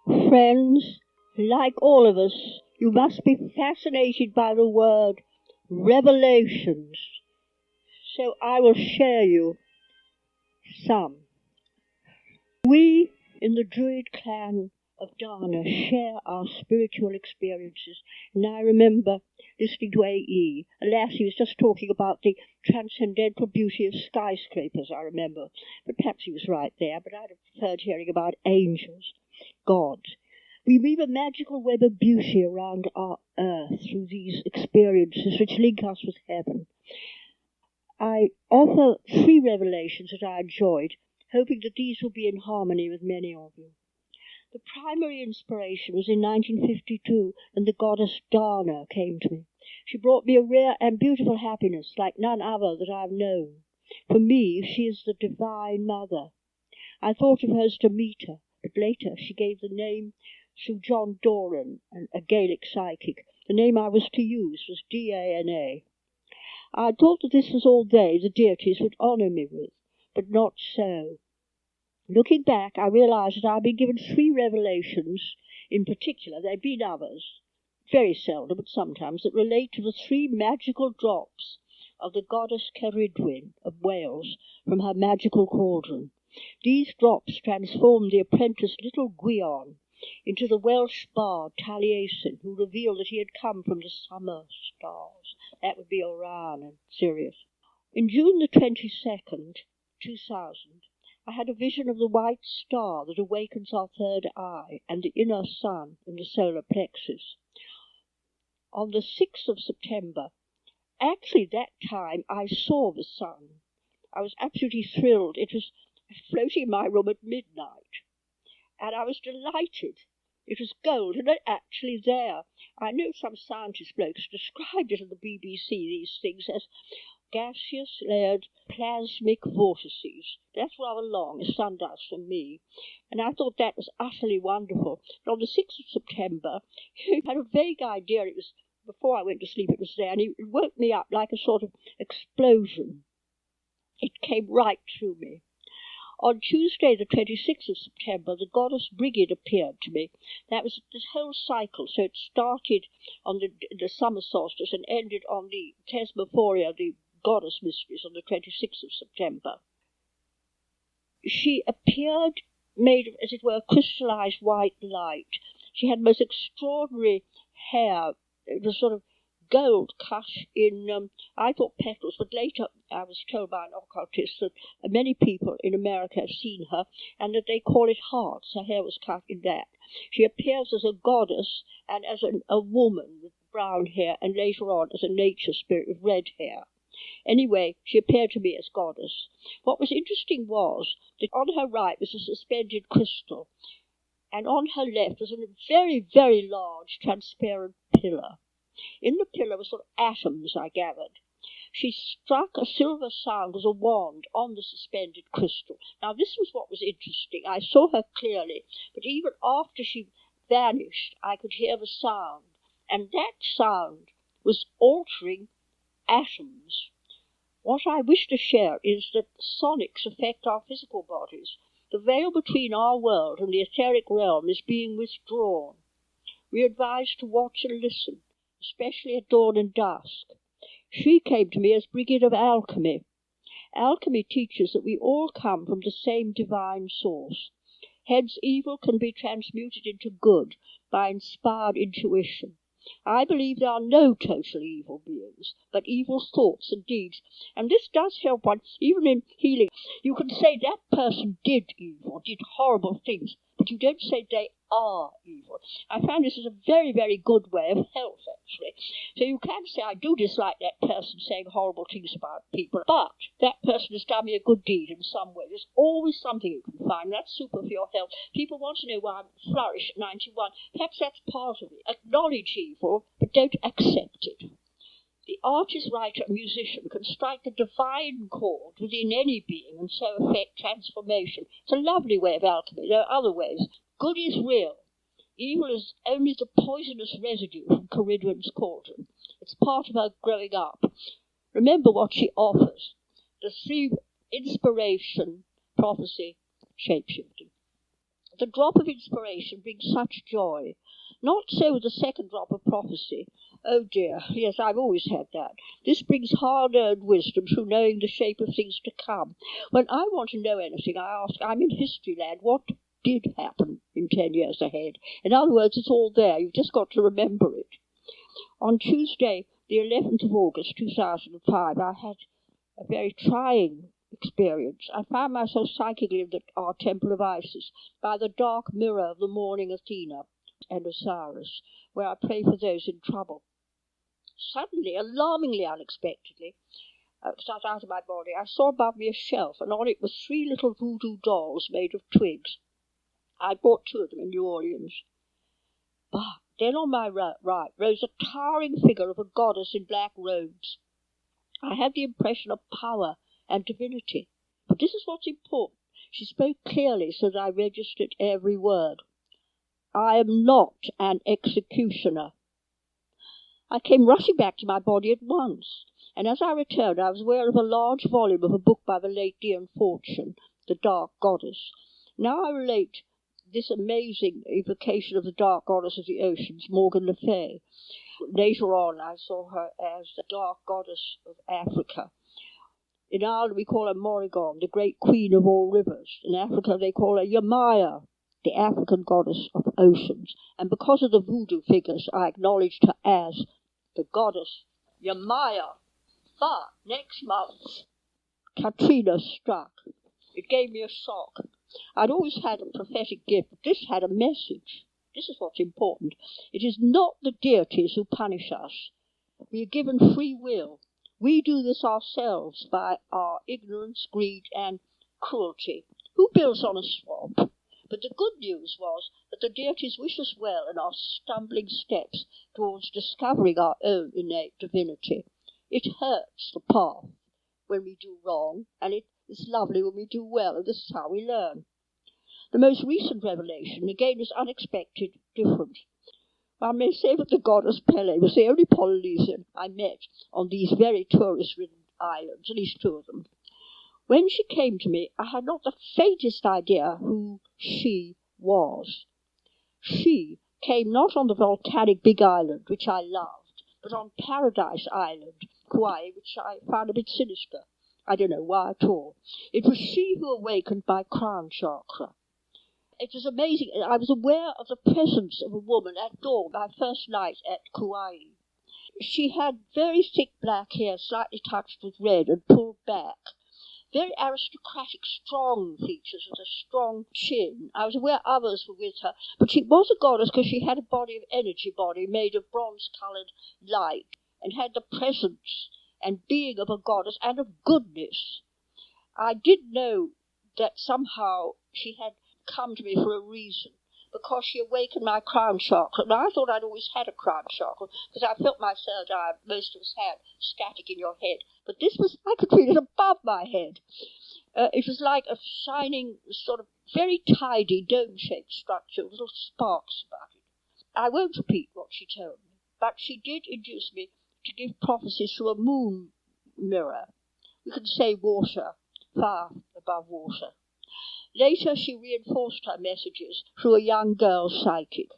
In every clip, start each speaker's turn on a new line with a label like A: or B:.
A: Friends, like all of us, you must be fascinated by the word revelations. So I will share you some. We in the Druid clan of Dana share our spiritual experiences. And I remember listening to A.E. Alas, he was just talking about the transcendental beauty of skyscrapers, I remember. But perhaps he was right there, but I'd have preferred hearing about angels, gods. We weave a magical web of beauty around our earth through these experiences which link us with heaven. I offer 3 revelations that I enjoyed, hoping that these will be in harmony with many of you. The primary inspiration was in 1952, when the goddess Dana came to me. She brought me a rare and beautiful happiness like none other that I've known. For me, she is the Divine Mother. I thought of her as to meet her, but later she gave the name through John Doran, a Gaelic psychic. The name I was to use was Dana. I thought that this was all they, the deities, would honour me with, but not so. Looking back, I realised that I've been given 3 revelations in particular. There have been others, very seldom, but sometimes, that relate to the 3 magical drops of the goddess Ceridwen of Wales from her magical cauldron. These drops transformed the apprentice little Gwion into the Welsh bard Taliesin, who revealed that he had come from the summer stars. That would be Orion and Sirius. In June the 22nd, 2000, I had a vision of the white star that awakens our third eye and the inner sun in the solar plexus. On the 6th of September, actually that time I saw the sun. I was absolutely thrilled. It was floating in my room at midnight, and I was delighted. It was gold, and actually there. I know some scientist blokes described it at the BBC, these things, as gaseous layered plasmic vortices. That's rather long, as sun does for me, and I thought that was utterly wonderful. But on the 6th of September, I had a vague idea it was, before I went to sleep it was there, and it woke me up like a sort of explosion. It came right through me. On Tuesday, the 26th of September, the goddess Brigid appeared to me. That was this whole cycle, so it started on the summer solstice and ended on the Thesmophoria, the goddess mysteries, on the 26th of September. She appeared made of, as it were, crystallized white light. She had most extraordinary hair. It was sort of gold cut in, I thought petals, but later I was told by an occultist that many people in America have seen her, and that they call it hearts. Her hair was cut in that. She appears as a goddess and as a woman with brown hair, and later on as a nature spirit with red hair. Anyway, she appeared to me as goddess. What was interesting was that on her right was a suspended crystal, and on her left was a very, very large transparent pillar. In the pillar were sort of atoms, I gathered. She struck a silver sound as a wand on the suspended crystal. Now, this was what was interesting. I saw her clearly, but even after she vanished, I could hear the sound, and that sound was altering atoms. What I wish to share is that sonics affect our physical bodies. The veil between our world and the etheric realm is being withdrawn. We are advised to watch and listen, especially at dawn and dusk. She came to me as Brigid of Alchemy. Alchemy teaches that we all come from the same divine source. Hence, evil can be transmuted into good by inspired intuition. I believe there are no totally evil beings, but evil thoughts and deeds. And this does help one, even in healing. You can say that person did evil, did horrible things, but you don't say they are evil. I found this is a very, very good way of health, actually. So you can say, I do dislike that person saying horrible things about people, but that person has done me a good deed in some way. There's always something you can find. That's super for your health. People want to know why I flourish at 91. Perhaps that's part of it. Acknowledge evil, but don't accept it. The artist, writer, and musician can strike a divine chord within any being and so effect transformation. It's a lovely way of alchemy. There are other ways. Good is real. Evil is only the poisonous residue from Ceridwen's cauldron. It's part of her growing up. Remember what she offers. The 3: inspiration, prophecy, shapeshifting. The drop of inspiration brings such joy. Not so with the second drop of prophecy. Oh dear, yes, I've always had that. This brings hard-earned wisdom through knowing the shape of things to come. When I want to know anything, I ask, I'm in history land, what did happen in 10 years ahead? In other words, it's all there. You've just got to remember it. On Tuesday, the 11th of August, 2005, I had a very trying experience. I found myself psychically in our Temple of Isis by the dark mirror of the morning Athena and Osiris, where I pray for those in trouble. Suddenly, alarmingly unexpectedly, shut out of my body, I saw above me a shelf, and on it were 3 little voodoo dolls made of twigs. I bought 2 of them in New Orleans. But then on my right rose a towering figure of a goddess in black robes. I had the impression of power and divinity. But this is what's important. She spoke clearly so that I registered every word. I am not an executioner. I came rushing back to my body at once, and as I returned I was aware of a large volume of a book by the late Dian Fortune, The Dark Goddess. Now I relate this amazing evocation of the dark goddess of the oceans, Morgan Le Fay. Later on I saw her as the dark goddess of Africa. In Ireland we call her Morrigan, the great queen of all rivers. In Africa they call her Yamaya, the African goddess of oceans. And because of the voodoo figures, I acknowledged her as the goddess Yamaya. But next month, Katrina struck. It gave me a shock. I'd always had a prophetic gift, but this had a message. This is what's important. It is not the deities who punish us. We are given free will. We do this ourselves by our ignorance, greed, and cruelty. Who builds on a swamp? But the good news was that the deities wish us well in our stumbling steps towards discovering our own innate divinity. It hurts the path when we do wrong, and it is lovely when we do well, and this is how we learn. The most recent revelation, again, is unexpected, different. I may say that the goddess Pele was the only Polynesian I met on these very tourist-ridden islands, at least 2 of them. When she came to me, I had not the faintest idea who she was. She came not on the volcanic Big Island, which I loved, but on Paradise Island, Kauai, which I found a bit sinister. I don't know why at all. It was she who awakened my crown chakra. It was amazing. I was aware of the presence of a woman at dawn, my first night at Kauai. She had very thick black hair, slightly touched with red and pulled back. Very aristocratic, strong features with a strong chin. I was aware others were with her, but she was a goddess because she had a body of energy body made of bronze-coloured light and had the presence and being of a goddess and of goodness. I did know that somehow she had come to me for a reason, because she awakened my crown chakra. Now, I thought I'd always had a crown chakra, because I felt my third eye, most of us had, static in your head. But this was, I could feel it above my head. It was like a shining, sort of very tidy, dome-shaped structure, with little sparks about it. I won't repeat what she told me, but she did induce me to give prophecies through a moon mirror. We can say water, far above water. Later, she reinforced her messages through a young girl psychic.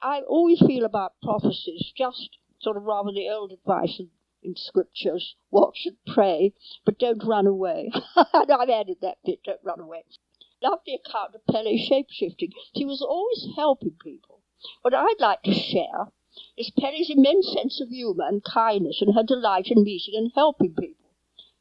A: I always feel about prophecies, just sort of rather the old advice in scriptures, watch and pray, but don't run away. I've added that bit, don't run away. Love the account of Pele's shape-shifting. She was always helping people. What I'd like to share is Pele's immense sense of humour and kindness and her delight in meeting and helping people.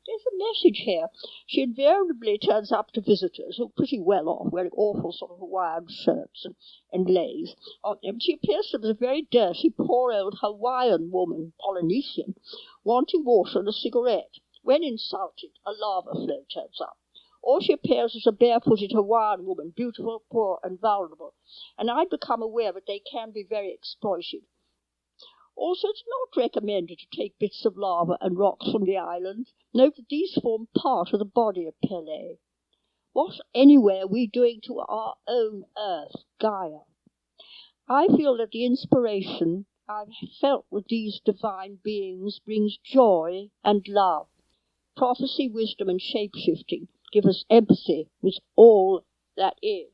A: There's a message here. She invariably turns up to visitors who are pretty well off, wearing awful sort of Hawaiian shirts and leis on them. She appears to be a very dirty, poor old Hawaiian woman, Polynesian, wanting water and a cigarette. When insulted, a lava flow turns up. Or she appears as a barefooted Hawaiian woman, beautiful, poor, and vulnerable. And I'd become aware that they can be very exploited. Also, it's not recommended to take bits of lava and rocks from the island. Note that these form part of the body of Pele. What, anyway, are we doing to our own earth, Gaia? I feel that the inspiration I've felt with these divine beings brings joy and love. Prophecy, wisdom, and shape-shifting give us empathy with all that is.